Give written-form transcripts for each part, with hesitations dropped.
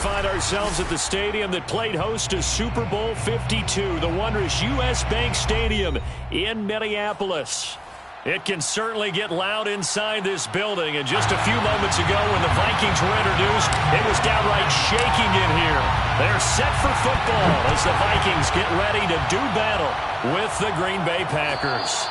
find ourselves at the stadium that played host to Super Bowl 52, the wondrous U.S. Bank Stadium in Minneapolis. It can certainly get loud inside this building, and just a few moments ago when the Vikings were introduced, it was downright shaking in here. They're set for football as the Vikings get ready to do battle with the Green Bay Packers.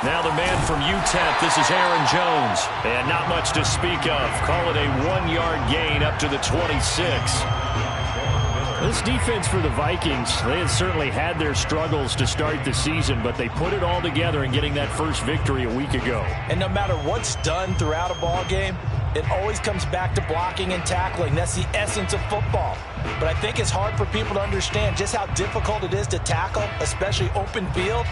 Now the man from UTEP, this is Aaron Jones. And not much to speak of. Call it a 1-yard gain up to the 26. This defense for the Vikings, they have certainly had their struggles to start the season, but they put it all together in getting that first victory a week ago. And no matter what's done throughout a ball game, it always comes back to blocking and tackling. That's the essence of football. But I think it's hard for people to understand just how difficult it is to tackle, especially open field.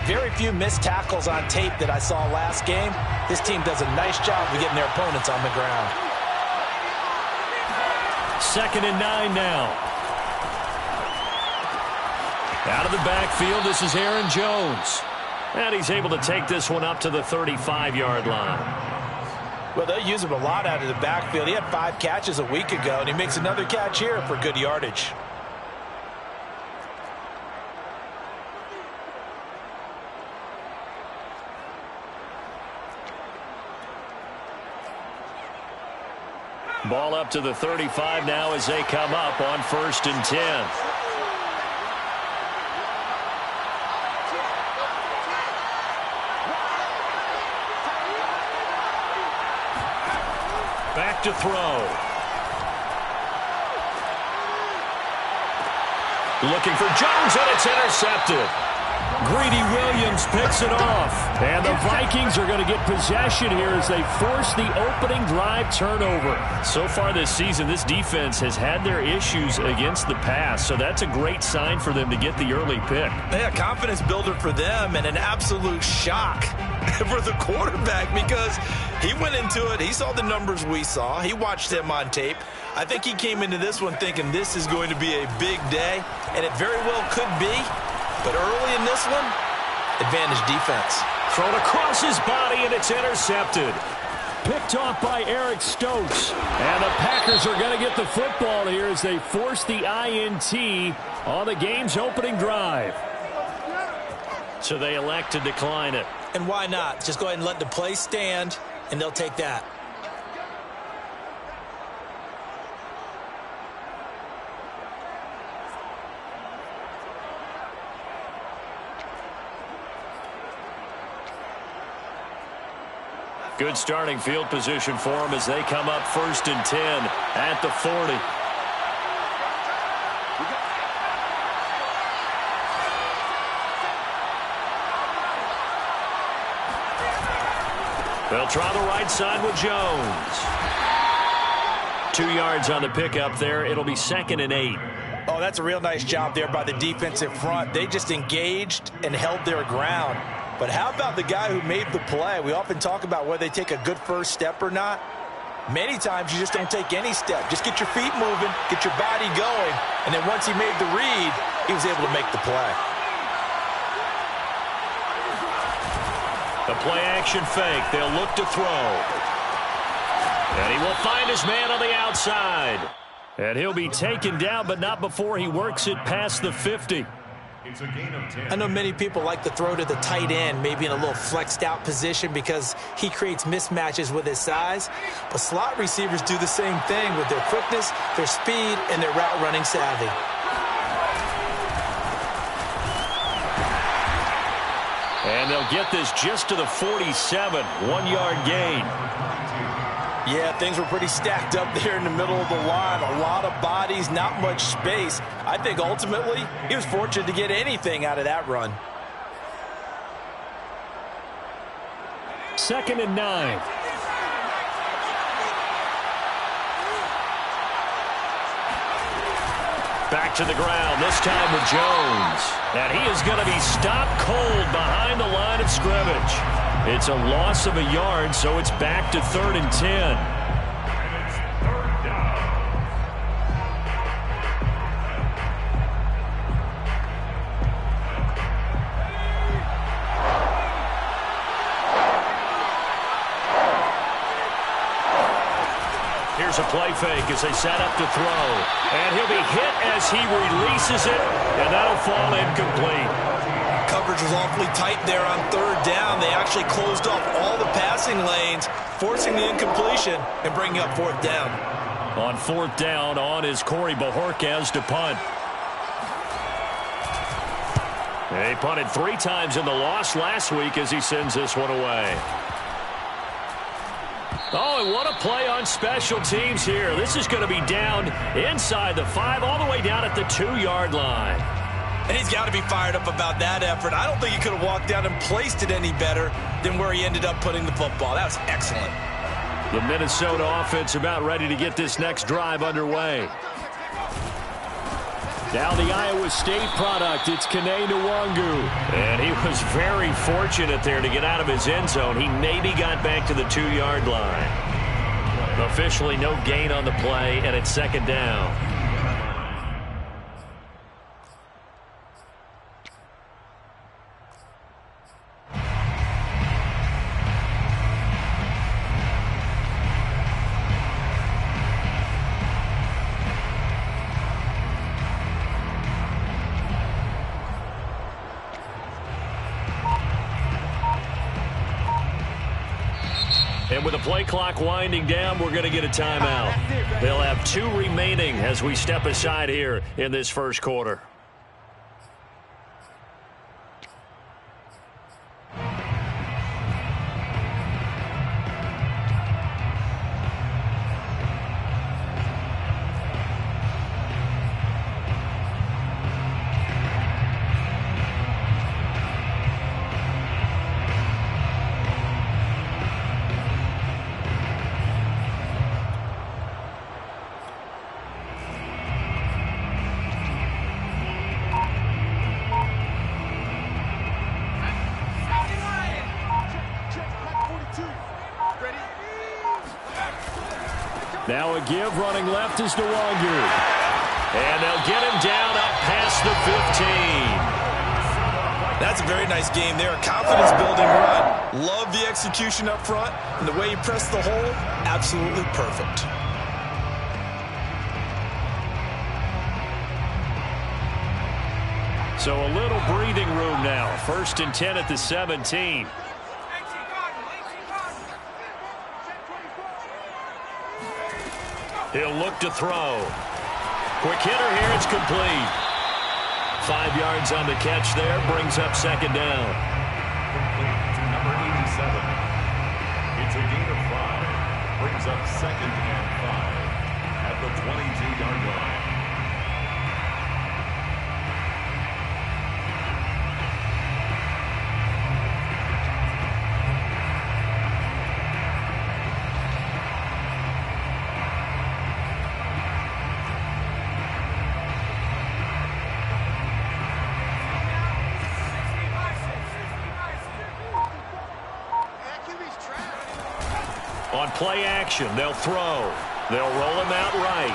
Very few missed tackles on tape that I saw last game. This team does a nice job of getting their opponents on the ground. 2nd and 9 now. Out of the backfield, this is Aaron Jones. And he's able to take this one up to the 35-yard line. Well, they'll use him a lot out of the backfield. He had 5 catches a week ago, and he makes another catch here for good yardage. Ball up to the 35 now as they come up on 1st and 10. Back to throw. Looking for Jones, and it's intercepted. Greedy Williams picks it off. And the Vikings are going to get possession here as they force the opening drive turnover. So far this season, this defense has had their issues against the pass, so that's a great sign for them to get the early pick. Yeah, confidence builder for them and an absolute shock for the quarterback because he went into it. He saw the numbers we saw. He watched them on tape. I think he came into this one thinking this is going to be a big day, and it very well could be. But early in this one, advantage defense. Thrown across his body, and it's intercepted. Picked off by Eric Stokes. And the Packers are going to get the football here as they force the INT on the game's opening drive. So they elect to decline it. And why not? Just go ahead and let the play stand, and they'll take that. Good starting field position for them as they come up 1st and 10 at the 40. They'll try the right side with Jones. 2 yards on the pickup there. It'll be 2nd and 8. Oh, that's a real nice job there by the defensive front. They just engaged and held their ground. But how about the guy who made the play? We often talk about whether they take a good first step or not. Many times you just don't take any step. Just get your feet moving, get your body going, and then once he made the read, he was able to make the play. The play action fake. They'll look to throw. And he will find his man on the outside. And he'll be taken down, but not before he works it past the 50. It's a gain of 10. I know many people like to throw to the tight end, maybe in a little flexed out position because he creates mismatches with his size. But slot receivers do the same thing with their quickness, their speed, and their route running savvy. And they'll get this just to the 47, 1-yard gain. Yeah, things were pretty stacked up there in the middle of the line. A lot of bodies, not much space. I think ultimately he was fortunate to get anything out of that run. 2nd and 9. Back to the ground, this time with Jones. And he is going to be stopped cold behind the line of scrimmage. It's a loss of a yard, so it's back to 3rd and 10. Here's a play fake as they set up to throw. And he'll be hit as he releases it, and that'll fall incomplete. Coverage was awfully tight there on 3rd down. They actually closed off all the passing lanes, forcing the incompletion and bringing up 4th down. On 4th down, on is Corey Bajorquez to punt. He punted 3 times in the loss last week as he sends this one away. Oh, and what a play on special teams here. This is going to be down inside the 5, all the way down at the 2-yard line. And he's got to be fired up about that effort. I don't think he could have walked down and placed it any better than where he ended up putting the football. That was excellent. The Minnesota offense about ready to get this next drive underway. Now the Iowa State product, it's Kene Nwangu. And he was very fortunate there to get out of his end zone. He maybe got back to the 2-yard line. Officially no gain on the play, and it's 2nd down. And with the play clock winding down, we're going to get a timeout. They'll have 2 remaining as we step aside here in this first quarter. Now a give running left is Nwangu. And they'll get him down up past the 15. That's a very nice game there. A confidence-building run. Love the execution up front. And the way he pressed the hole, absolutely perfect. So a little breathing room now. 1st and 10 at the 17. He'll look to throw. Quick hitter here, it's complete. 5 yards on the catch there, brings up 2nd down. To number 87. It's a gain of 5. Brings up 2nd and 5 at the 22-yard line. On play action, they'll throw. They'll roll him out right.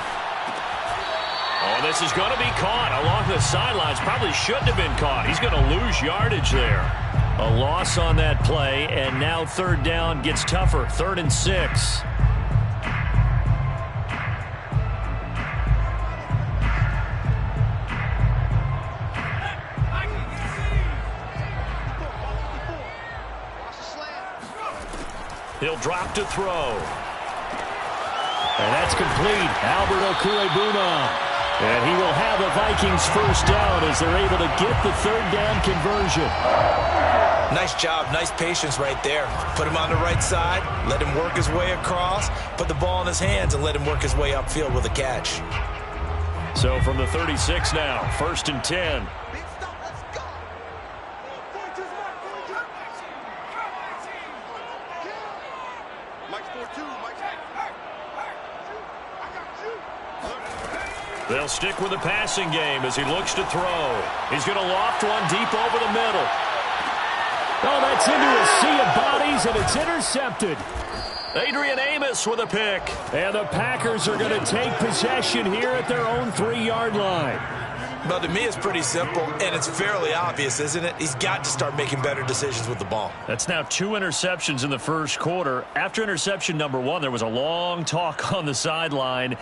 Oh, this is going to be caught along the sidelines. Probably shouldn't have been caught. He's going to lose yardage there. A loss on that play, and now 3rd down gets tougher. 3rd and 6. He'll drop to throw. And that's complete. Albert Okwuegbunam. And he will have a Vikings first down as they're able to get the 3rd down conversion. Nice job. Nice patience right there. Put him on the right side. Let him work his way across. Put the ball in his hands and let him work his way upfield with a catch. So from the 36 now, 1st and 10. They'll stick with the passing game as he looks to throw. He's going to loft one deep over the middle. Oh, that's into a sea of bodies, and it's intercepted. Adrian Amos with a pick. And the Packers are going to take possession here at their own 3-yard line. Well, to me, it's pretty simple, and it's fairly obvious, isn't it? He's got to start making better decisions with the ball. That's now 2 interceptions in the first quarter. After interception number 1, there was a long talk on the sideline.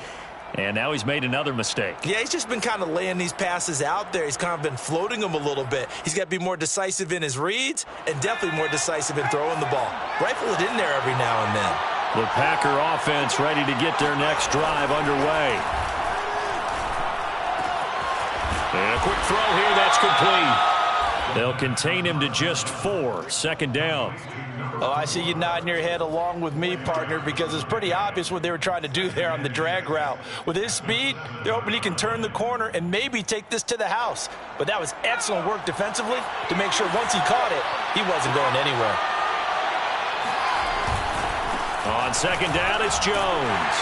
And now he's made another mistake. Yeah, he's just been kind of laying these passes out there. He's kind of been floating them a little bit. He's got to be more decisive in his reads and definitely more decisive in throwing the ball. Rifle it in there every now and then. The Packer offense ready to get their next drive underway. And a quick throw here, that's complete. They'll contain him to just 4, 2nd down. Oh, I see you nodding your head along with me, partner, because it's pretty obvious what they were trying to do there on the drag route. With his speed, they're hoping he can turn the corner and maybe take this to the house. But that was excellent work defensively to make sure once he caught it, he wasn't going anywhere. On 2nd down, it's Jones.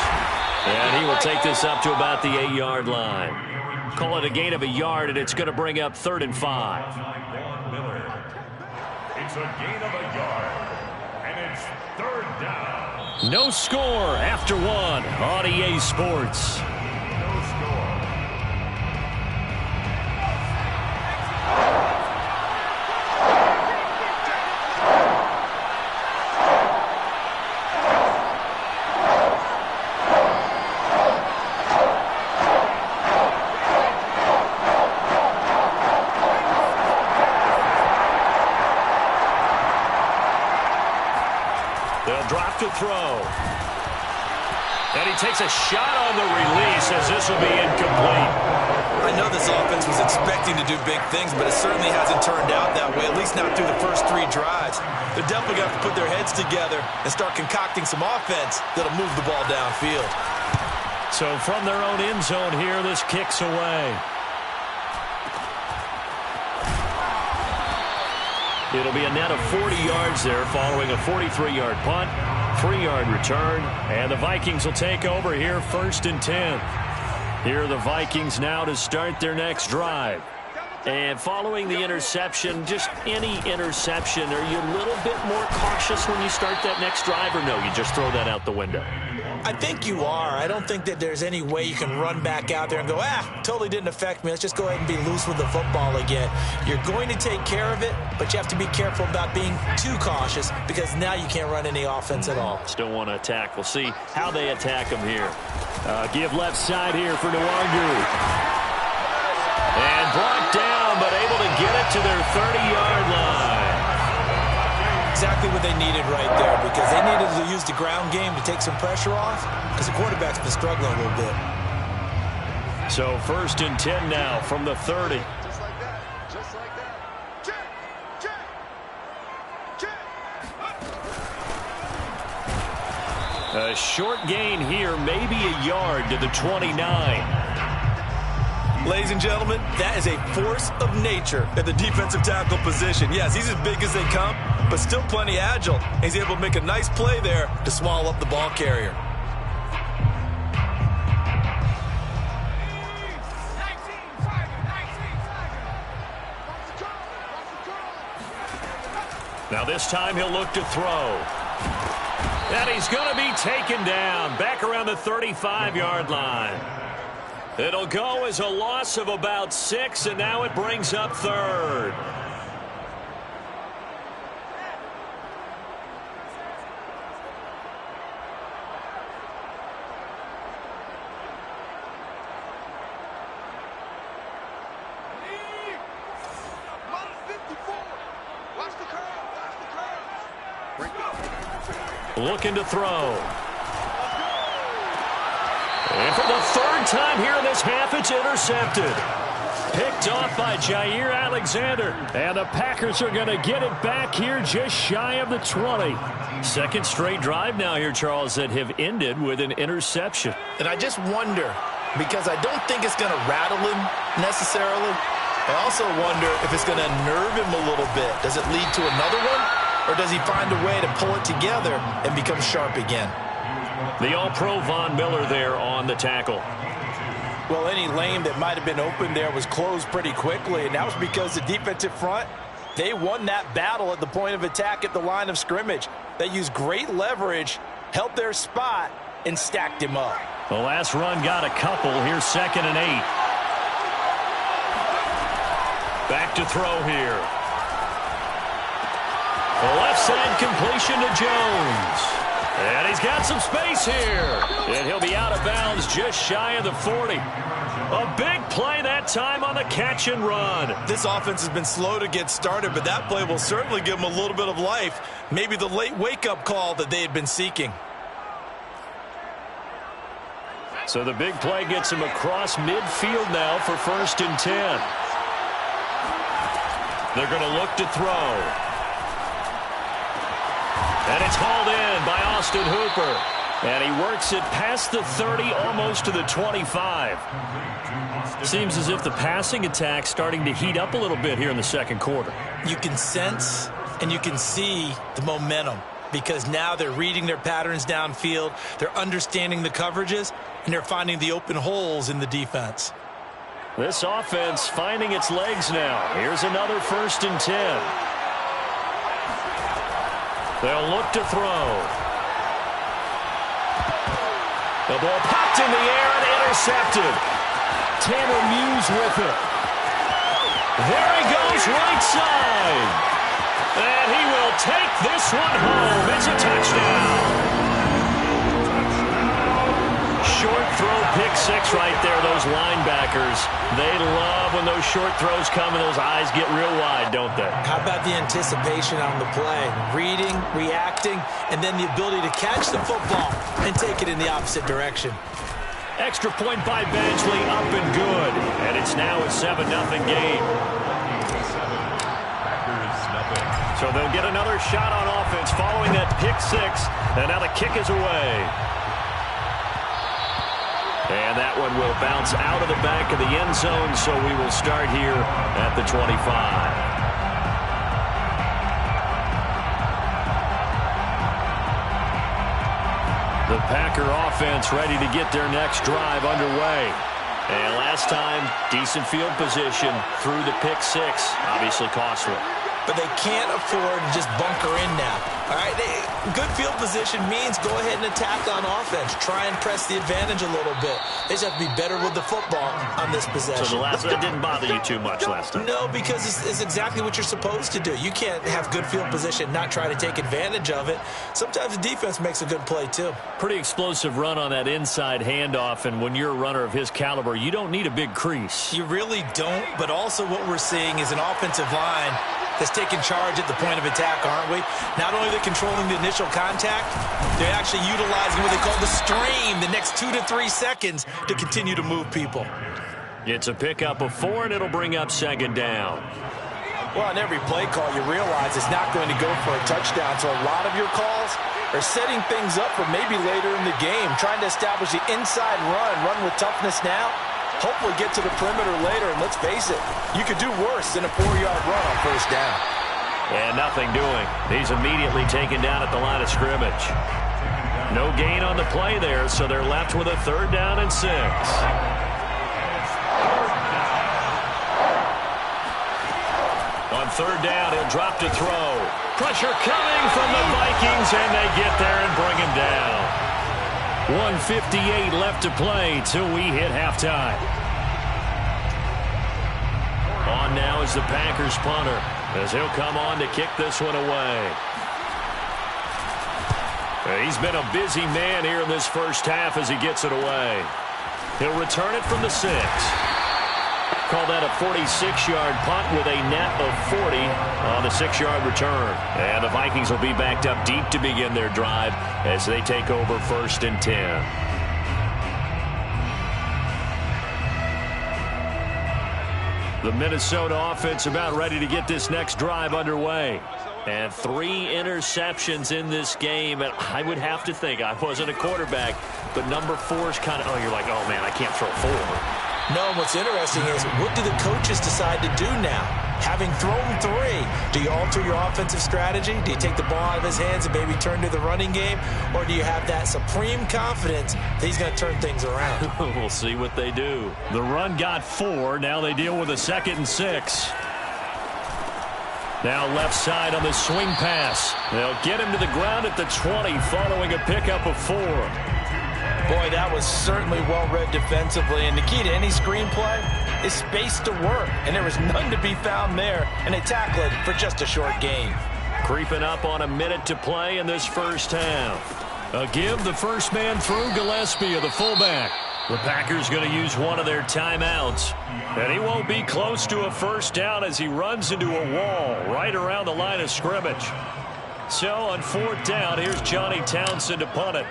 And he will take this up to about the 8-yard line. Call it a gain of a yard, and it's going to bring up 3rd and 5. It's a gain of a yard. It's 3rd down. No score after 1 on EA Sports. No score. Drop to throw. And he takes a shot on the release as this will be incomplete. I know this offense was expecting to do big things, but it certainly hasn't turned out that way, at least not through the first 3 drives. They're definitely going to have to put their heads together and start concocting some offense that'll move the ball downfield. So from their own end zone here, this kicks away. It'll be a net of 40 yards there following a 43-yard punt, 3-yard return, and the Vikings will take over here 1st and 10. Here are the Vikings now to start their next drive. And following the interception, just any interception, are you a little bit more cautious when you start that next drive, or no, you just throw that out the window? I think you are. I don't think that there's any way you can run back out there and go, totally didn't affect me. Let's just go ahead and be loose with the football again. You're going to take care of it, but you have to be careful about being too cautious because now you can't run any offense at all. Still want to attack. We'll see how they attack them here. Give left side here for Nwangu. And brought down, but able to get it to their 30-yard line. Exactly what they needed right there because they needed to use the ground game to take some pressure off because the quarterback's been struggling a little bit. So 1st and 10 now from the 30. Just like that. Just like that. Check. A short gain here, maybe a yard to the 29. Ladies and gentlemen, that is a force of nature at the defensive tackle position. Yes, he's as big as they come, but still plenty agile. He's able to make a nice play there to swallow up the ball carrier. Now this time he'll look to throw. And he's going to be taken down back around the 35-yard line. It'll go as a loss of about 6, and now it brings up 3rd. Looking to throw. And for the 3rd time here in this half, it's intercepted. Picked off by Jair Alexander. And the Packers are going to get it back here just shy of the 20. 2nd straight drive now here, Charles, that have ended with an interception. And I just wonder, because I don't think it's going to rattle him necessarily. I also wonder if it's going to nerve him a little bit. Does it lead to another one, or does he find a way to pull it together and become sharp again? The All-Pro Von Miller there on the tackle. Well, any lane that might have been open there was closed pretty quickly, and that was because the defensive front, they won that battle at the point of attack at the line of scrimmage. They used great leverage, held their spot, and stacked him up. The last run got a couple. Here's 2nd and 8. Back to throw here. The left side completion to Jones. And he's got some space here. And he'll be out of bounds just shy of the 40. A big play that time on the catch and run. This offense has been slow to get started, but that play will certainly give them a little bit of life. Maybe the late wake-up call that they had been seeking. So the big play gets him across midfield now for 1st and 10. They're going to look to throw. And it's hauled in by Austin Hooper. And he works it past the 30, almost to the 25. Seems as if the passing attack's starting to heat up a little bit here in the second quarter. You can sense and you can see the momentum, because now they're reading their patterns downfield, they're understanding the coverages, and they're finding the open holes in the defense. This offense finding its legs now. Here's another 1st and 10. They'll look to throw. The ball popped in the air and intercepted. Tanner Muse with it. There he goes, right side. And he will take this one home. It's a touchdown. Short throw, pick 6 right there. Those linebackers, they love when those short throws come and those eyes get real wide, don't they? How about the anticipation on the play? Reading, reacting, and then the ability to catch the football and take it in the opposite direction. Extra point by Badgley, up and good. And it's now a 7-0 game. So they'll get another shot on offense following that pick 6. And now the kick is away. And that one will bounce out of the back of the end zone, so we will start here at the 25. The Packer offense ready to get their next drive underway. And last time, decent field position through the pick 6, obviously costly. But they can't afford to just bunker in now. All right, good field position means go ahead and attack on offense. Try and press the advantage a little bit. They just have to be better with the football on this possession. So the last one didn't bother you too much last time? No, because it's exactly what you're supposed to do. You can't have good field position, not try to take advantage of it. Sometimes the defense makes a good play, too. Pretty explosive run on that inside handoff, and when you're a runner of his caliber, you don't need a big crease. You really don't, but also what we're seeing is an offensive line that's taking charge at the point of attack, aren't we? Not only are they controlling the initial contact, they're actually utilizing what they call the stream, the next 2 to 3 seconds, to continue to move people. It's a pickup of 4, and it'll bring up 2nd down. Well, on every play call, you realize it's not going to go for a touchdown, so a lot of your calls are setting things up for maybe later in the game, trying to establish the inside run with toughness now. Hopefully get to the perimeter later, and let's face it, you could do worse than a 4-yard run on 1st down. And nothing doing. He's immediately taken down at the line of scrimmage. No gain on the play there, so they're left with a 3rd down and 6. On 3rd down, he'll drop to throw. Pressure coming from the Vikings, and they get there and bring him down. 1:58 left to play till we hit halftime. On now is the Packers punter, as he'll come on to kick this one away. He's been a busy man here in this first half as he gets it away. He'll return it from the 6. Call that a 46-yard punt with a net of 40 on the 6-yard return. And the Vikings will be backed up deep to begin their drive as they take over 1st and 10. The Minnesota offense about ready to get this next drive underway. And 3 interceptions in this game. And I would have to think, I wasn't a quarterback, but number 4 is kind of, oh, you're like, oh, man, I can't throw 4. No, what's interesting is, what do the coaches decide to do now? Having thrown 3, do you alter your offensive strategy? Do you take the ball out of his hands and maybe turn to the running game? Or do you have that supreme confidence that he's going to turn things around? We'll see what they do. The run got 4. Now they deal with a 2nd and 6. Now left side on the swing pass. They'll get him to the ground at the 20 following a pickup of 4. Boy, that was certainly well-read defensively. And the key to any screenplay is space to work. And there was none to be found there. And they tackle it for just a short gain. Creeping up on a minute to play in this first half. A give, the first man through, Gillespie of the fullback. The Packers going to use one of their timeouts. And he won't be close to a first down as he runs into a wall right around the line of scrimmage. So on 4th down, here's Johnny Townsend to punt it.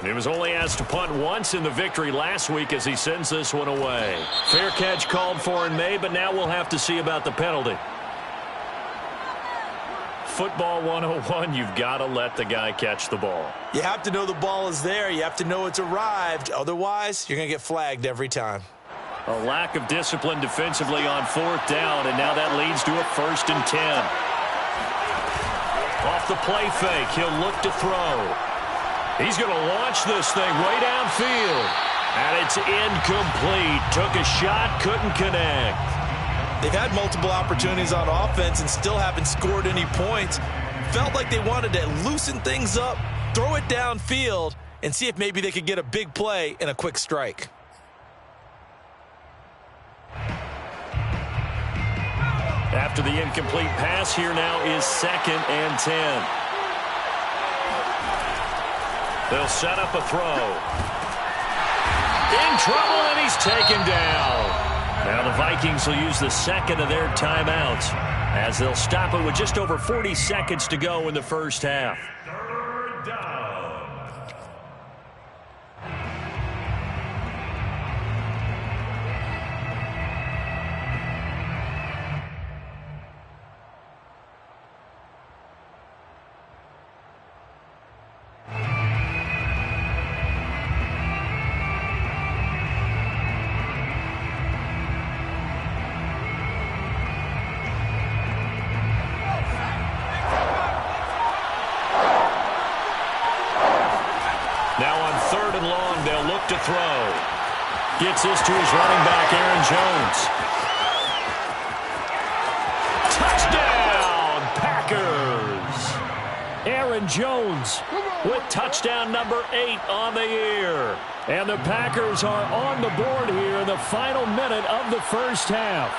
He was only asked to punt once in the victory last week as he sends this one away. Fair catch called for and made, but now we'll have to see about the penalty. Football 101, you've got to let the guy catch the ball. You have to know the ball is there. You have to know it's arrived. Otherwise, you're going to get flagged every time. A lack of discipline defensively on 4th down, and now that leads to a 1st and 10. Off the play fake, he'll look to throw. He's going to launch this thing way downfield. And it's incomplete. Took a shot, couldn't connect. They've had multiple opportunities on offense and still haven't scored any points. Felt like they wanted to loosen things up, throw it downfield, and see if maybe they could get a big play and a quick strike. After the incomplete pass, here now is 2nd and 10. They'll set up a throw. In trouble, and he's taken down. Now the Vikings will use the 2nd of their timeouts as they'll stop it with just over 40 seconds to go in the first half. 3rd down. To throw. Gets this to his running back, Aaron Jones. Touchdown, Packers! Aaron Jones with touchdown number 8 on the year. And the Packers are on the board here in the final minute of the first half.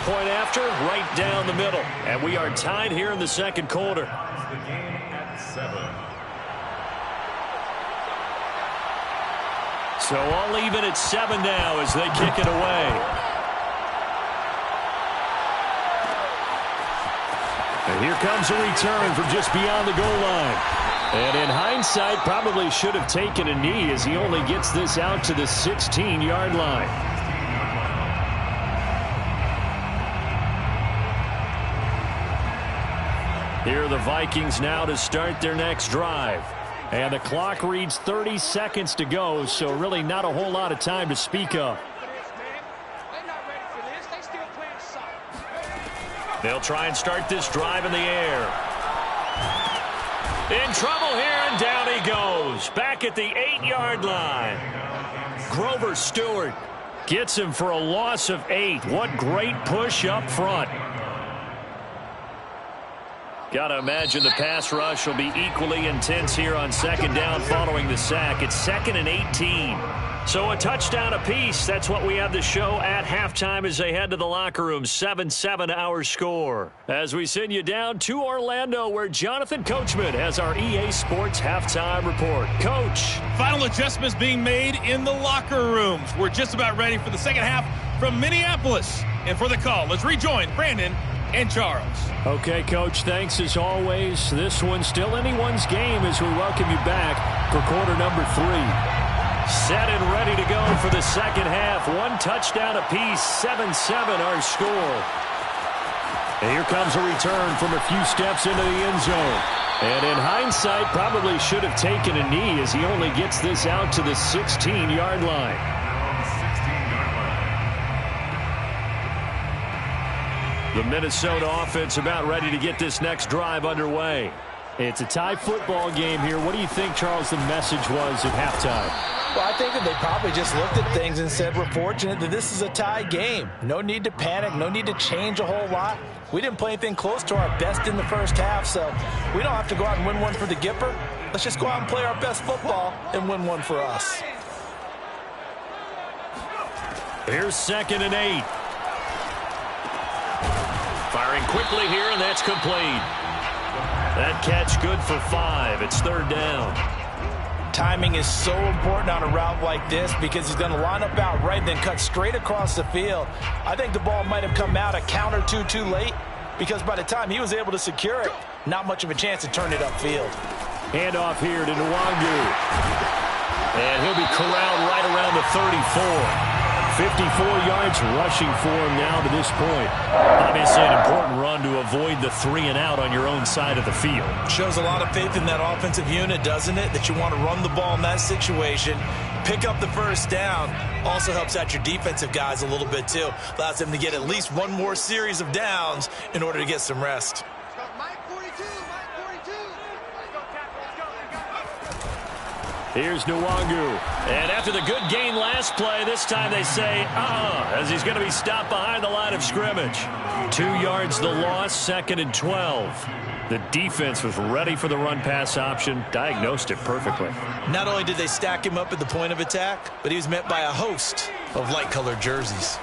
Point after, right down the middle. And we are tied here in the second quarter. The game at 7. So all even at 7 now as they kick it away. And here comes a return from just beyond the goal line. And in hindsight, probably should have taken a knee as he only gets this out to the 16-yard line. Here are the Vikings now to start their next drive. And the clock reads 30 seconds to go, so really not a whole lot of time to speak of. They'll try and start this drive in the air. In trouble here, and down he goes. Back at the 8-yard line. Grover Stewart gets him for a loss of 8. What great push up front. Got to imagine the pass rush will be equally intense here on 2nd down following the sack. It's 2nd and 18. So a touchdown apiece. That's what we have to show at halftime as they head to the locker room. 7-7 our score. As we send you down to Orlando where Jonathan Coachman has our EA Sports halftime report. Coach. Final adjustments being made in the locker rooms. We're just about ready for the second half from Minneapolis. And for the call, let's rejoin Brandon and Charles. Okay, Coach, thanks as always. This one's still anyone's game as we welcome you back for quarter number 3. Set and ready to go for the second half. One touchdown apiece, 7-7 our score. And here comes a return from a few steps into the end zone. And in hindsight, probably should have taken a knee as he only gets this out to the 16-yard line. The Minnesota offense about ready to get this next drive underway. It's a tie football game here. What do you think, Charles, the message was at halftime? Well, I think that they probably just looked at things and said, we're fortunate that this is a tie game. No need to panic. No need to change a whole lot. We didn't play anything close to our best in the first half, so we don't have to go out and win one for the Gipper. Let's just go out and play our best football and win one for us. Here's 2nd and 8. Firing quickly here, and that's complete. That catch good for 5. It's 3rd down. Timing is so important on a route like this because he's going to line up out right and then cut straight across the field. I think the ball might have come out a count or two too late because by the time he was able to secure it, not much of a chance to turn it upfield. Handoff here to Nwangu. And he'll be corralled right around the 34. 54 yards rushing for him now to this point. Obviously an important run to avoid the 3 and out on your own side of the field. Shows a lot of faith in that offensive unit, doesn't it? That you want to run the ball in that situation. Pick up the first down. Also helps out your defensive guys a little bit too. Allows them to get at least one more series of downs in order to get some rest. Here's Nwangu. And after the good gain last play, this time they say, as he's going to be stopped behind the line of scrimmage. 2 yards the loss, 2nd and 12. The defense was ready for the run-pass option, diagnosed it perfectly. Not only did they stack him up at the point of attack, but he was met by a host of light-colored jerseys.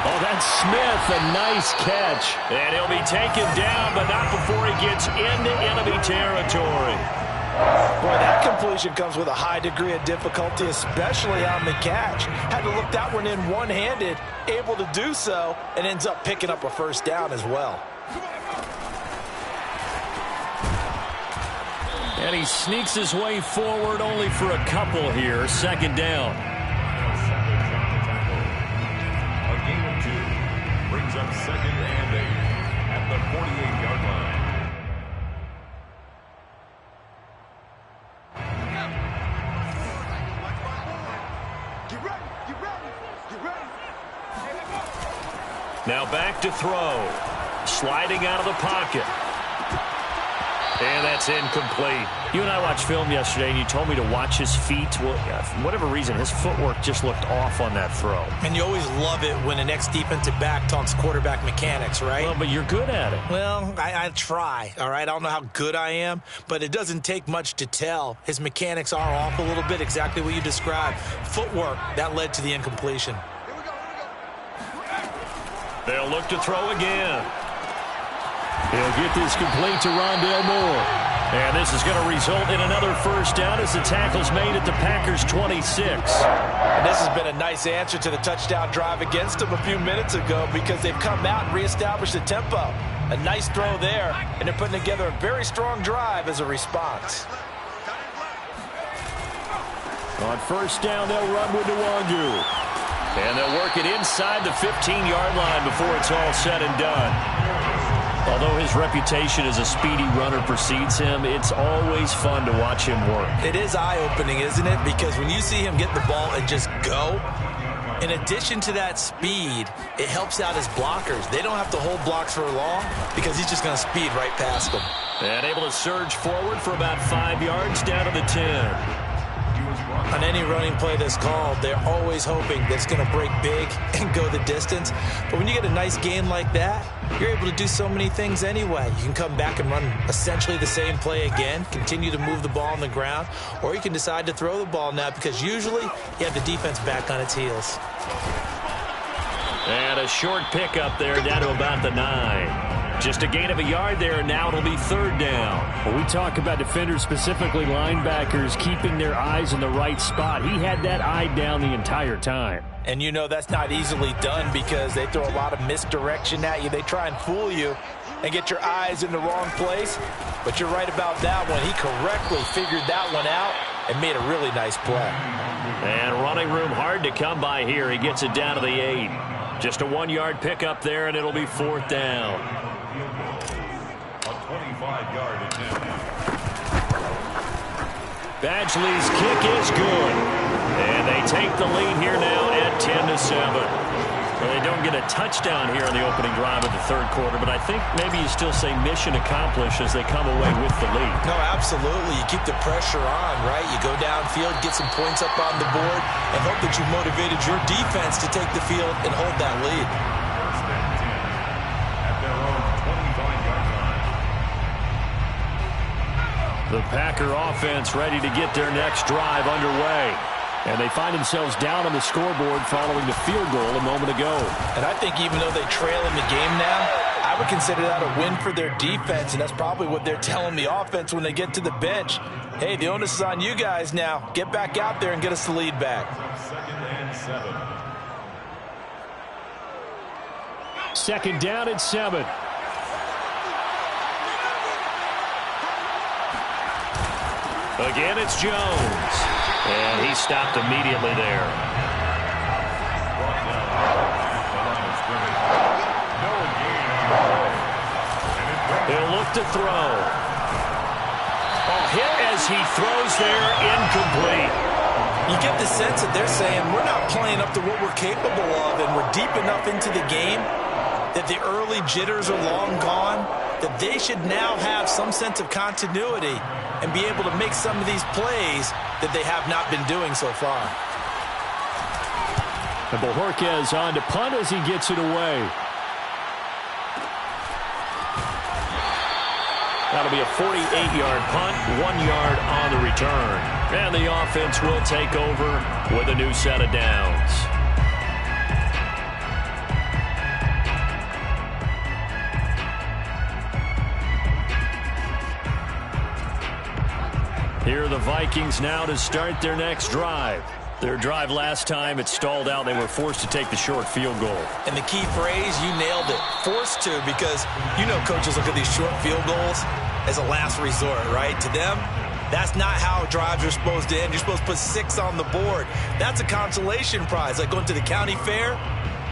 Oh, that's Smith, a nice catch. And he'll be taken down, but not before he gets into enemy territory. Boy, that completion comes with a high degree of difficulty, especially on the catch. Had to look that one in one-handed, able to do so, and ends up picking up a first down as well. And he sneaks his way forward only for a couple here. 2nd down. Up 2nd and 8 at the 48-yard line. Get ready, get ready, get ready. Now back to throw. Sliding out of the pocket. And that's incomplete. You and I watched film yesterday, and you told me to watch his feet. Well, for whatever reason, his footwork just looked off on that throw. And you always love it when an ex-defensive back talks quarterback mechanics, right? Well, but you're good at it. Well, I try, all right? I don't know how good I am, but it doesn't take much to tell. His mechanics are off a little bit, exactly what you described. Footwork, that led to the incompletion. They'll look to throw again. He'll get this complete to Rondale Moore. And this is going to result in another first down as the tackle's made at the Packers' 26. And this has been a nice answer to the touchdown drive against them a few minutes ago because they've come out and reestablished the tempo. A nice throw there, and they're putting together a very strong drive as a response. On first down, they'll run with Nwangu. And they'll work it inside the 15-yard line before it's all said and done. Although his reputation as a speedy runner precedes him, it's always fun to watch him work. It is eye-opening, isn't it? Because when you see him get the ball and just go, in addition to that speed, it helps out his blockers. They don't have to hold blocks for long because he's just going to speed right past them. And able to surge forward for about 5 yards down to the 10. On any running play that's called, they're always hoping that it's going to break big and go the distance. But when you get a nice gain like that, you're able to do so many things anyway. You can come back and run essentially the same play again, continue to move the ball on the ground, or you can decide to throw the ball now because usually you have the defense back on its heels. And a short pickup there down to about the 9. Just a gain of a yard there, and now it'll be 3rd down. When we talk about defenders, specifically linebackers, keeping their eyes in the right spot, he had that eye down the entire time. And you know that's not easily done because they throw a lot of misdirection at you. They try and fool you. and get your eyes in the wrong place. But you're right about that one. He correctly figured that one out and made a really nice play. And running room hard to come by here. He gets it down to the 8. Just a 1-yard pickup there, and it'll be 4th down. A 25-yard attempt. Badgley's kick is good. And they take the lead here now at 10-7. Well, they don't get a touchdown here in the opening drive of the third quarter, but I think maybe you still say mission accomplished as they come away with the lead. No, absolutely. You keep the pressure on, right? You go downfield, get some points up on the board, and hope that you've motivated your defense to take the field and hold that lead. First and 10 at their own 25-yard line. The Packer offense ready to get their next drive underway. And they find themselves down on the scoreboard following the field goal a moment ago. And I think even though they trail in the game now, I would consider that a win for their defense, and that's probably what they're telling the offense when they get to the bench. Hey, the onus is on you guys now. Get back out there and get us the lead back. 2nd and 7. 2nd down and 7. Again, it's Jones. And he stopped immediately there. Brought down at the line of scrimmage. No gain on the play. And it brings He'll look to throw. Oh, hit as he throws there, incomplete. You get the sense that they're saying we're not playing up to what we're capable of, and we're deep enough into the game that the early jitters are long gone, that they should now have some sense of continuity and be able to make some of these plays that they have not been doing so far. And Bojorquez on to punt as he gets it away. That'll be a 48-yard punt, 1 yard on the return. And the offense will take over with a new set of downs. Here are the Vikings now to start their next drive. Their drive last time, it stalled out. They were forced to take the short field goal. And the key phrase, you nailed it, forced to, because you know coaches look at these short field goals as a last resort, right? To them, that's not how drives are supposed to end. You're supposed to put 6 on the board. That's a consolation prize, like going to the county fair.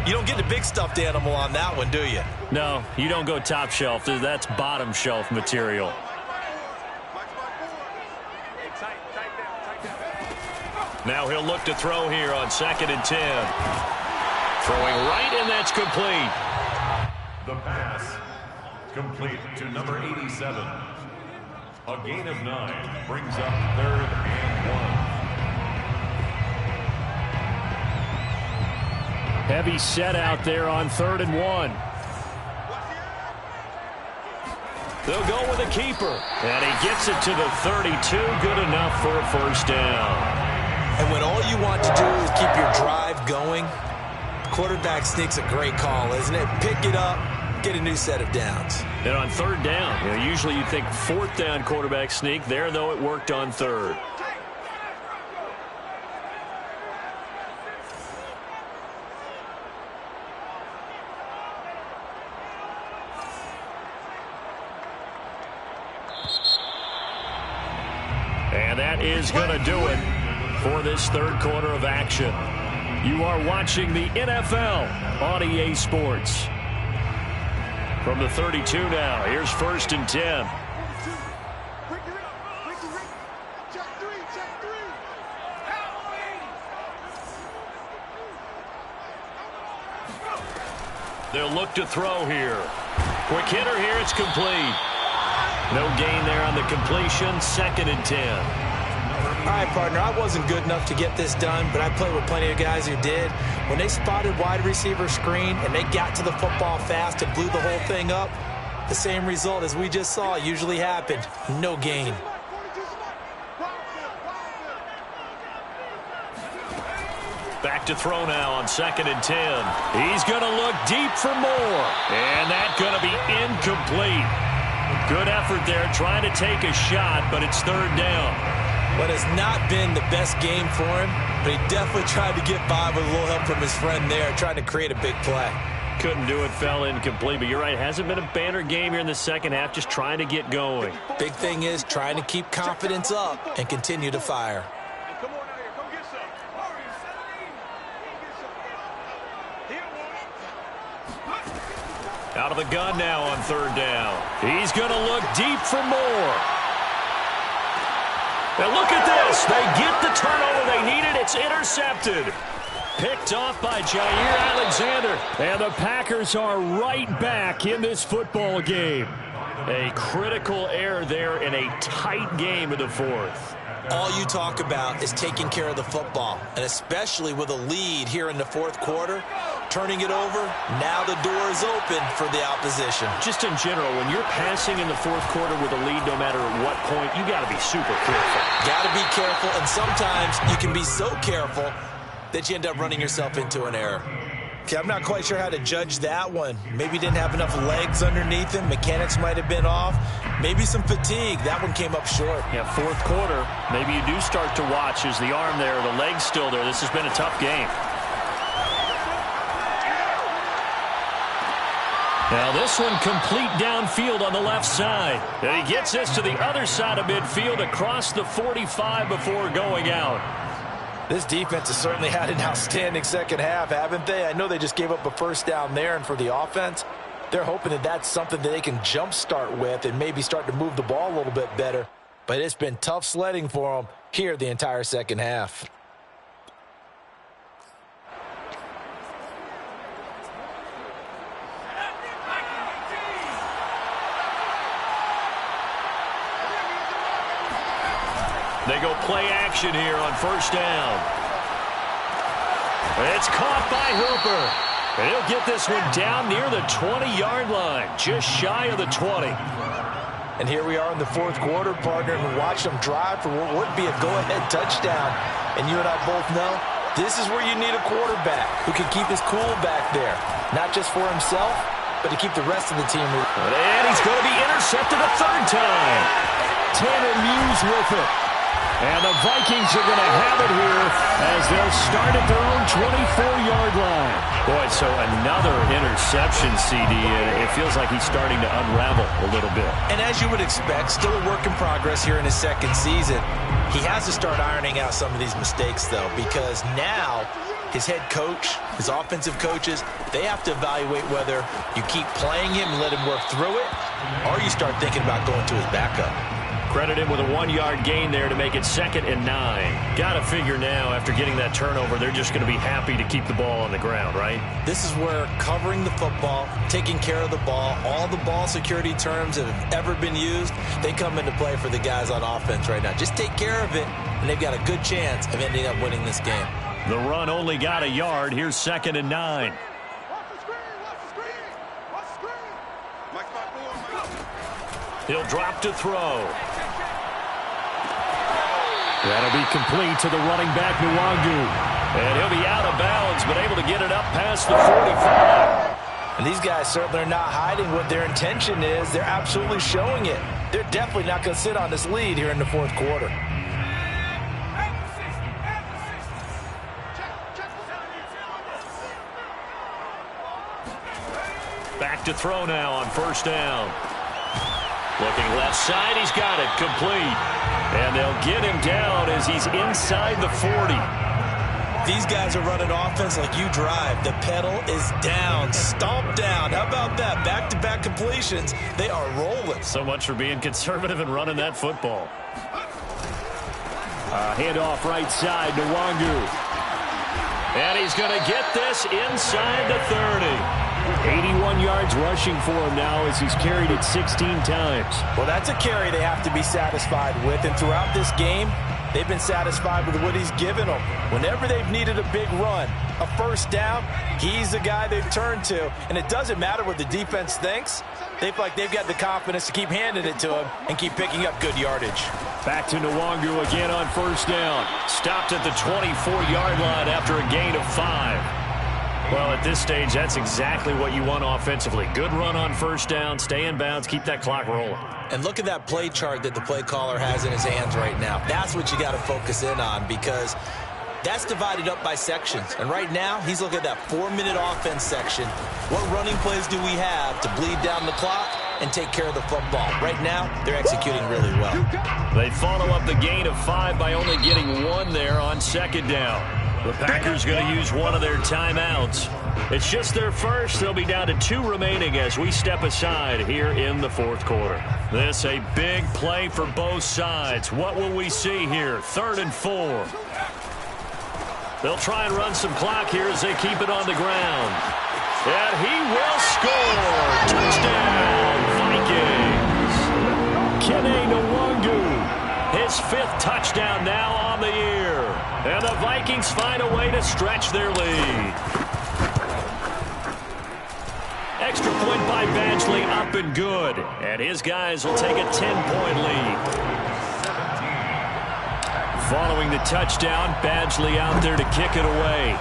You don't get the big stuffed animal on that one, do you? No, you don't go top shelf. That's bottom shelf material. Now he'll look to throw here on 2nd and 10. Throwing right, and that's complete. the pass. Complete to number 87. A gain of 9 brings up 3rd and 1. Heavy set out there on 3rd and 1. They'll go with a keeper. And he gets it to the 32. Good enough for a first down. And when all you want to do is keep your drive going, quarterback sneak's a great call, isn't it? Pick it up, get a new set of downs. And on 3rd down, usually you think 4th down quarterback sneak. There, though, it worked on 3rd. And that is going to do it for this 3rd quarter of action. You are watching the NFL on EA Sports. From the 32 now, here's 1st and 10. They'll look to throw here. Quick hitter here, it's complete. No gain there on the completion, 2nd and 10. All right, partner, I wasn't good enough to get this done, but I played with plenty of guys who did. When they spotted wide receiver screen and they got to the football fast and blew the whole thing up, the same result as we just saw usually happened. No gain. Back to throw now on 2nd and 10. He's going to look deep for more. And that's going to be incomplete. Good effort there, trying to take a shot, but it's 3rd down. But it's not been the best game for him, but he definitely tried to get by with a little help from his friend there, trying to create a big play. Couldn't do it, fell incomplete. But you're right, hasn't been a banner game here in the second half, just trying to get going. Big thing is trying to keep confidence up and continue to fire. Come on out here. Come get some. Out of the gun now on third down. He's going to look deep for more. Now look at this. They get the turnover they needed. It's intercepted. Picked off by Jair Alexander. And the Packers are right back in this football game. A critical error there in a tight game in the fourth. All you talk about is taking care of the football, and especially with a lead here in the fourth quarter, turning it over, now the door is open for the opposition. Just in general, when you're passing in the fourth quarter with a lead, no matter at what point, you got to be super careful. Got to be careful, and sometimes you can be so careful that you end up running yourself into an error. Okay, I'm not quite sure how to judge that one. Maybe didn't have enough legs underneath him. Mechanics might have been off. Maybe some fatigue. That one came up short. Yeah, fourth quarter. Maybe you do start to watch as the arm there, the leg's still there. This has been a tough game. Now this one complete downfield on the left side. And he gets this to the other side of midfield across the 45 before going out. This defense has certainly had an outstanding second half, haven't they? I know they just gave up a first down there, and for the offense, they're hoping that that's something that they can jumpstart with and maybe start to move the ball a little bit better. But it's been tough sledding for them here the entire second half. They go play action here on first down. It's caught by Hooper. And he'll get this one down near the 20-yard line, just shy of the 20. And here we are in the fourth quarter, partner, and watch them drive for what would be a go-ahead touchdown. And you and I both know this is where you need a quarterback who can keep his cool back there, not just for himself, but to keep the rest of the team. And he's going to be intercepted a third time. Tanner Muse with it. And the Vikings are going to have it here as they'll start at their own 24-yard line. Boy, so another interception, CD. It feels like he's starting to unravel a little bit. And as you would expect, still a work in progress here in his second season. He has to start ironing out some of these mistakes, though, because now his head coach, his offensive coaches, they have to evaluate whether you keep playing him and let him work through it, or you start thinking about going to his backup. Credit him with a 1-yard gain there to make it 2nd and 9. Got to figure now, after getting that turnover, they're just going to be happy to keep the ball on the ground, right? This is where covering the football, taking care of the ball, all the ball security terms that have ever been used, they come into play for the guys on offense right now. Just take care of it, and they've got a good chance of ending up winning this game. The run only got a yard. Here's 2nd and 9. He'll drop to throw. That'll be complete to the running back, Nwangu. And he'll be out of bounds, but able to get it up past the 45. And these guys certainly are not hiding what their intention is. They're absolutely showing it. They're definitely not going to sit on this lead here in the fourth quarter. Back to throw now on first down. Looking left side, he's got it complete. And they'll get him down as he's inside the 40. These guys are running offense like you drive. The pedal is down, stomp down. How about that? Back-to-back completions. They are rolling. So much for being conservative and running that football. Handoff right side to Nwangu. And he's going to get this inside the 30. 81 yards rushing for him now as he's carried it 16 times. Well, that's a carry they have to be satisfied with. And throughout this game, they've been satisfied with what he's given them. Whenever they've needed a big run, a first down, he's the guy they've turned to. And it doesn't matter what the defense thinks. They feel like they've got the confidence to keep handing it to him and keep picking up good yardage. Back to Nwangu again on first down. Stopped at the 24-yard line after a gain of 5. Well, at this stage, that's exactly what you want offensively. Good run on first down, stay in bounds, keep that clock rolling. And look at that play chart that the play caller has in his hands right now. That's what you got to focus in on, because That's divided up by sections. And right now, he's looking at that 4-minute offense section. What running plays do we have to bleed down the clock and take care of the football? Right now, they're executing really well. They follow up the gain of 5 by only getting 1 there on second down. The Packers going to use one of their timeouts. It's just their first. They'll be down to 2 remaining as we step aside here in the fourth quarter. This a big play for both sides. What will we see here? 3rd and 4. They'll try and run some clock here as they keep it on the ground. And he will score. Touchdown, Vikings. Kene Nwangu, his 5th touchdown now on the year. And the Vikings find a way to stretch their lead. Extra point by Badgley up and good. And his guys will take a 10-point lead. Following the touchdown, Badgley out there to kick it away.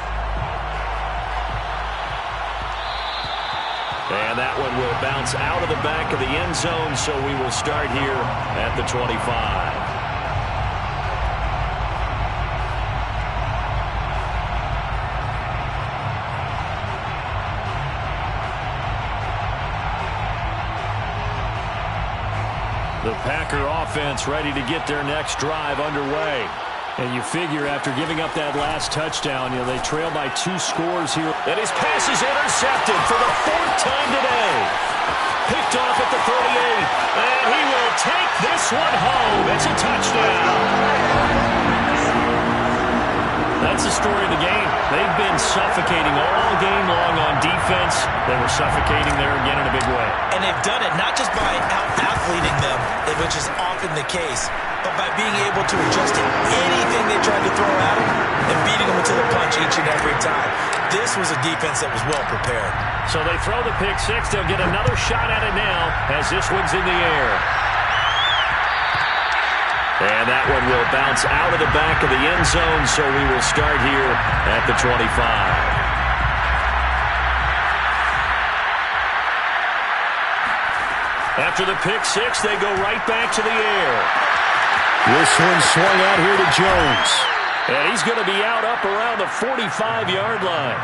And that one will bounce out of the back of the end zone, so we will start here at the 25. The Packer offense ready to get their next drive underway. And you figure after giving up that last touchdown, they trail by 2 scores here. And his pass is intercepted for the 4th time today. Picked off at the 38. And he will take this one home. It's a touchdown. That's the story of the game. They've been suffocating all game long on defense. They were suffocating there again in a big way. And they've done it not just by out-athleting them, which is often the case, but by being able to adjust to anything they tried to throw at them and beating them into the punch each and every time. This was a defense that was well prepared. So they throw the pick 6. They'll get another shot at it now as this one's in the air. And that one will bounce out of the back of the end zone, so we will start here at the 25. After the pick 6, they go right back to the air. This one swung out here to Jones. And he's going to be out up around the 45-yard line.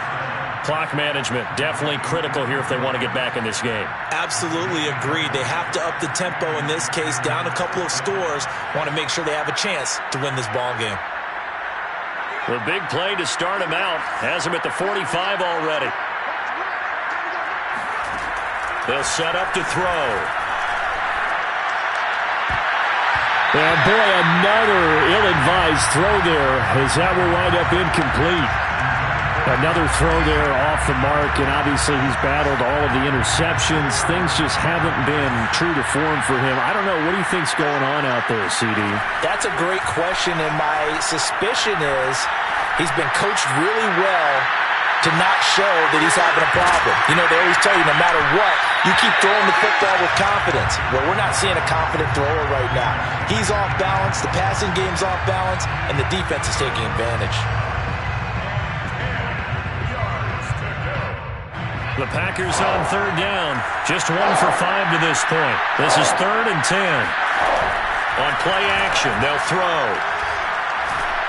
Clock management definitely critical here if they want to get back in this game. Absolutely agreed. They have to up the tempo in this case, down a couple of scores. Want to make sure they have a chance to win this ball game. The big play to start him out has him at the 45 already. They'll set up to throw. And boy, another ill-advised throw there as that will wind up incomplete. Another throw there off the mark, and obviously he's battled all of the interceptions. Things just haven't been true to form for him. I don't know. What do you think's going on out there, CD? That's a great question, and my suspicion is he's been coached really well to not show that he's having a problem. They always tell you no matter what, you keep throwing the football with confidence. Well, we're not seeing a confident thrower right now. He's off balance, the passing game's off balance, and the defense is taking advantage. The Packers on 3rd down. Just 1 for 5 to this point. This is 3rd and 10. On play action, they'll throw.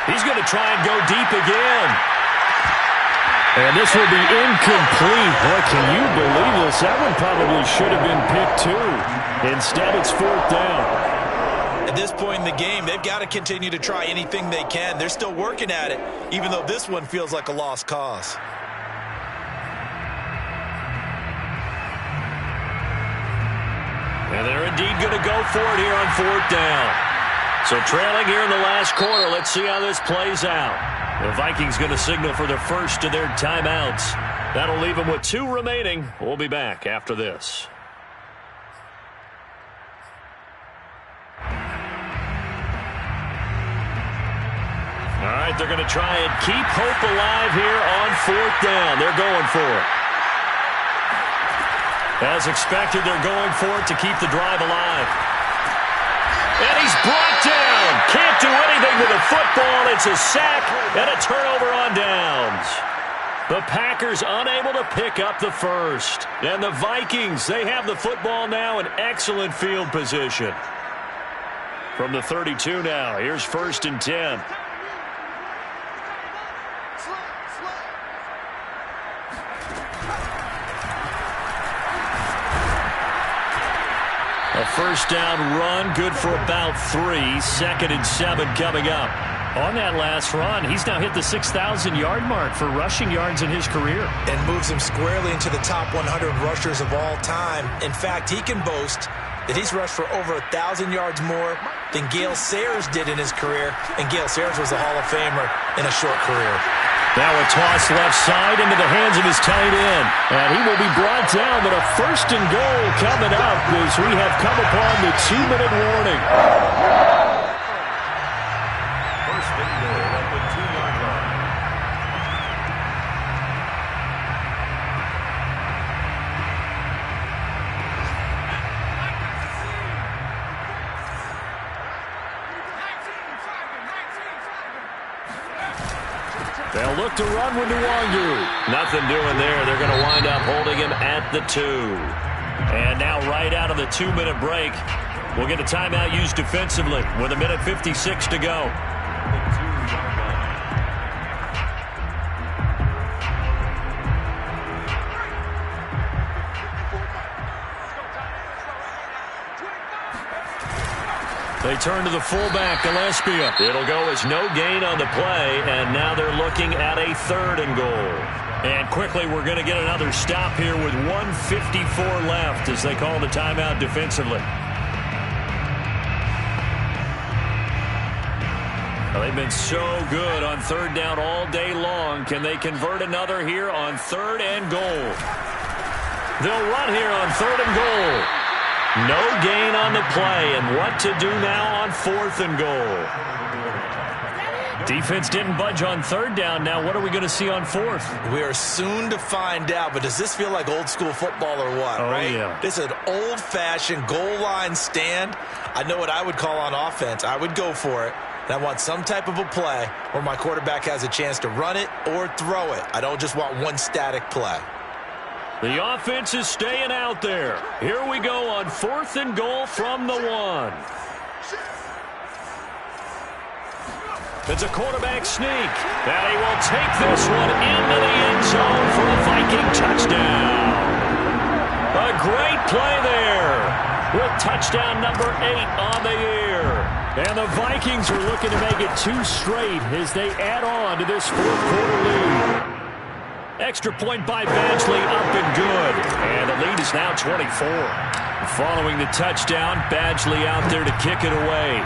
He's going to try and go deep again. And this will be incomplete. Boy, can you believe this? That one probably should have been picked too. Instead, it's 4th down. At this point in the game, they've got to continue to try anything they can. They're still working at it, even though this one feels like a lost cause. And they're indeed going to go for it here on 4th down. So trailing here in the last quarter, let's see how this plays out. The Vikings going to signal for the first of their timeouts. That'll leave them with 2 remaining. We'll be back after this. All right, they're going to try and keep hope alive here on 4th down. They're going for it. As expected, they're going for it to keep the drive alive. And he's brought down. Can't do anything with the football. It's a sack and a turnover on downs. The Packers unable to pick up the first. And the Vikings, they have the football now in excellent field position. From the 32 now, here's 1st and 10. A first down run, good for about 3. 2nd and 7 coming up. On that last run, he's now hit the 6,000-yard mark for rushing yards in his career. And moves him squarely into the top 100 rushers of all time. In fact, he can boast that he's rushed for over 1,000 yards more than Gale Sayers did in his career. And Gale Sayers was a Hall of Famer in a short career. Now a toss left side into the hands of his tight end. And he will be brought down, but a 1st and goal coming up as we have come upon the 2-minute warning. First and goal at the 2-yard line. They'll look to run with Nwangu. Nothing doing there. They're going to wind up holding him at the 2. And now right out of the 2-minute break, we'll get a timeout used defensively with 1:56 to go. They turn to the fullback, Gillespie. It'll go as no gain on the play, and now they're looking at a 3rd and goal. And quickly, we're going to get another stop here with 1:54 left as they call the timeout defensively. Well, they've been so good on 3rd down all day long. Can they convert another here on 3rd and goal? They'll run here on 3rd and goal. No gain on the play, and what to do now on 4th and goal. Defense didn't budge on 3rd down. Now what are we going to see on 4th? We are soon to find out, but does this feel like old school football or what, right? Yeah. This is an old-fashioned goal line stand. I know what I would call on offense. I would go for it. And I want some type of a play where my quarterback has a chance to run it or throw it. I don't just want one static play. The offense is staying out there. Here we go on 4th and goal from the 1. It's a quarterback sneak. And he will take this one into the end zone for a Viking touchdown. A great play there with touchdown number 8 on the year. And the Vikings are looking to make it 2 straight as they add on to this 4th quarter lead. Extra point by Badgley, up and good. And the lead is now 24. Following the touchdown, Badgley out there to kick it away.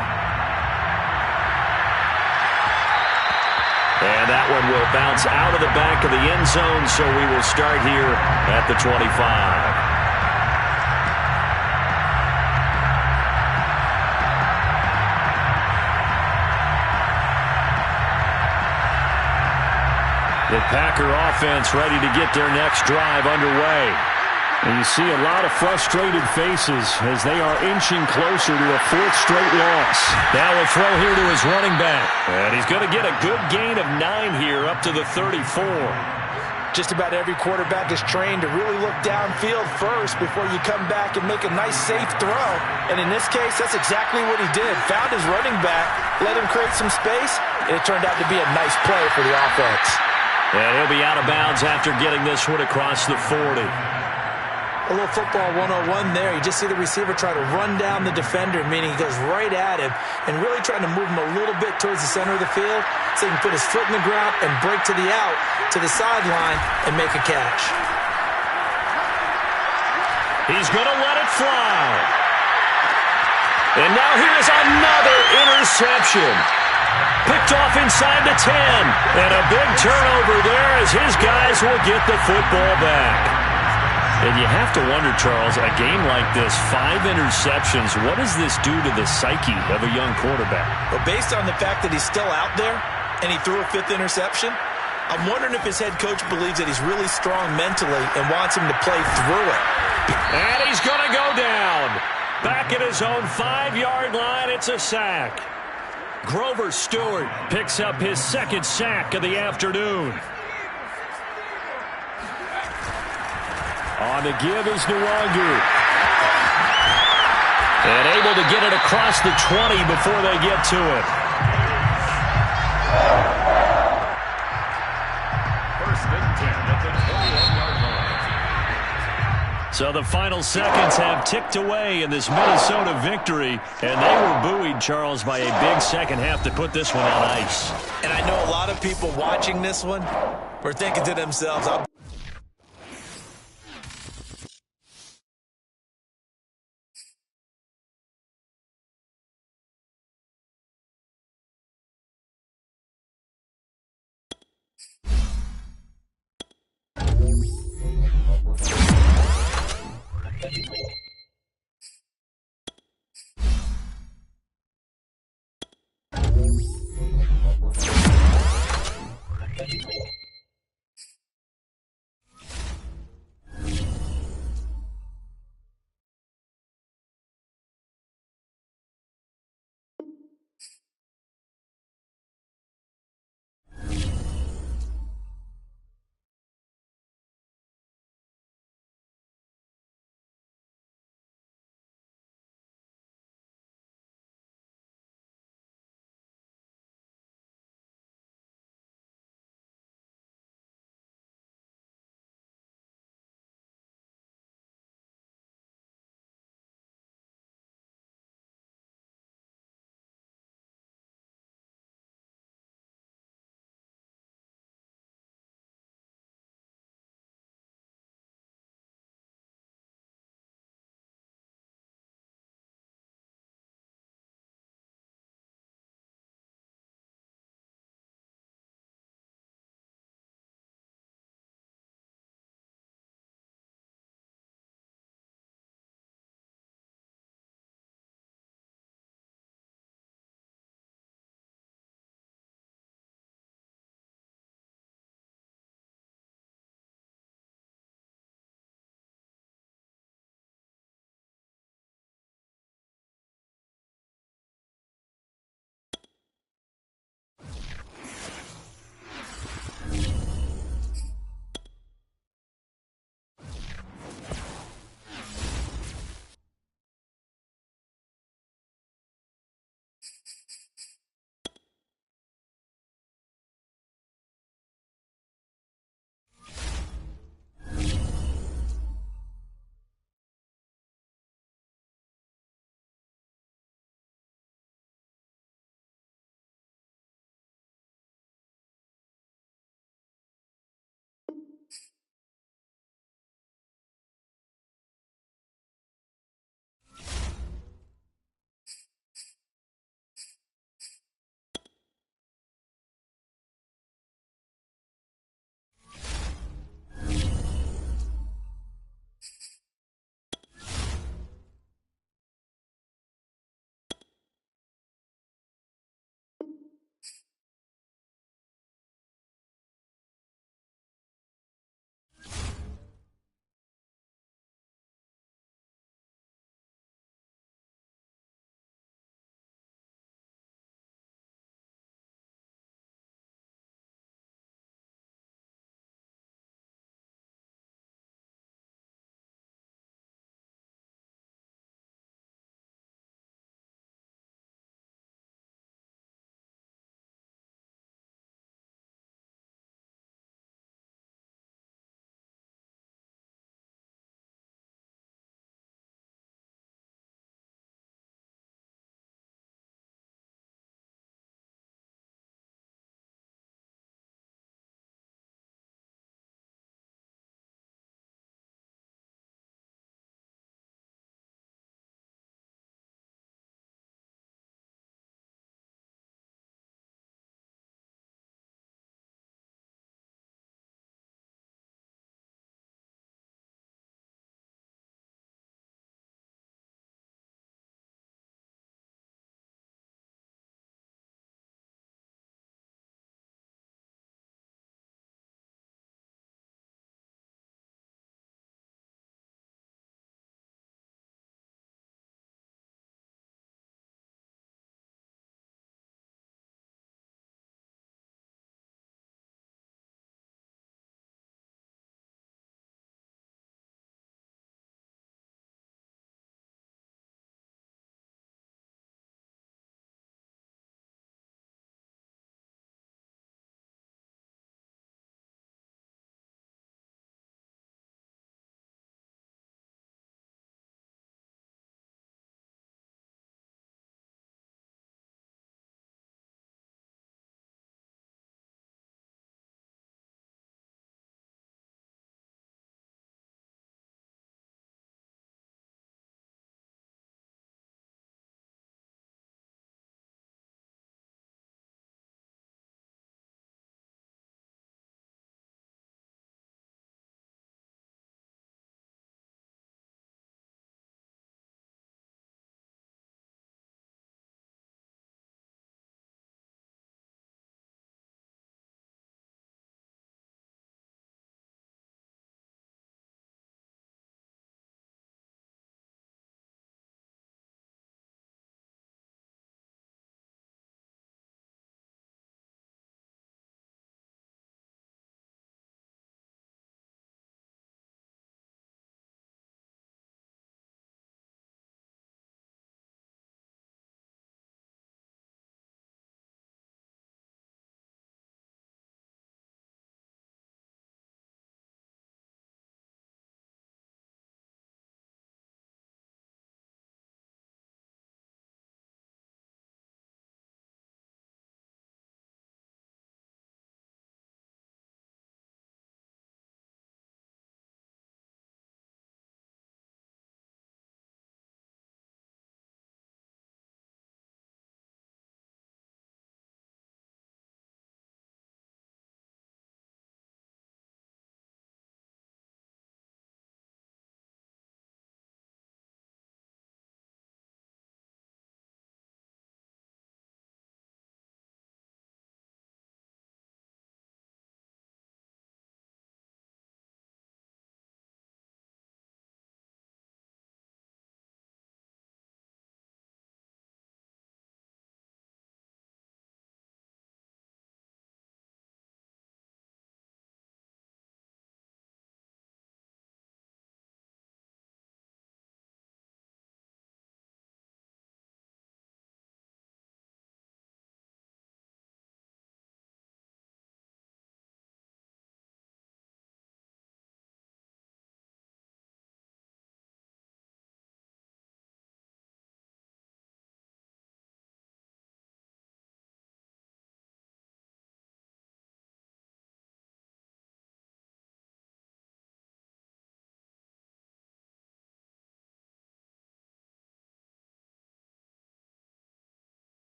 And that one will bounce out of the back of the end zone, so we will start here at the 25. The Packer offense ready to get their next drive underway. And you see a lot of frustrated faces as they are inching closer to a 4th straight loss. Now a throw here to his running back. And he's going to get a good gain of 9 here up to the 34. Just about every quarterback is trained to really look downfield first before you come back and make a nice, safe throw. And in this case, that's exactly what he did. Found his running back, let him create some space, and it turned out to be a nice play for the offense. And he'll be out of bounds after getting this one across the 40. A little football 101 there. You just see the receiver try to run down the defender, meaning he goes right at him and really trying to move him a little bit towards the center of the field so he can put his foot in the ground and break to the out, to the sideline, and make a catch. He's going to let it fly. And now here's another interception. Picked off inside the 10. And a big turnover there as his guys will get the football back. And you have to wonder, Charles, a game like this, 5 interceptions, what does this do to the psyche of a young quarterback? Well, based on the fact that he's still out there and he threw a 5th interception, I'm wondering if his head coach believes that he's really strong mentally and wants him to play through it. And he's going to go down. Back at his own 5-yard line, it's a sack. Grover Stewart picks up his 2nd sack of the afternoon. On the give is Nwangu. And able to get it across the 20 before they get to it. and 10 at the 21-yard line. So the final seconds have ticked away in this Minnesota victory, and they were buoyed, Charles, by a big second half to put this one on ice. And I know a lot of people watching this one were thinking to themselves,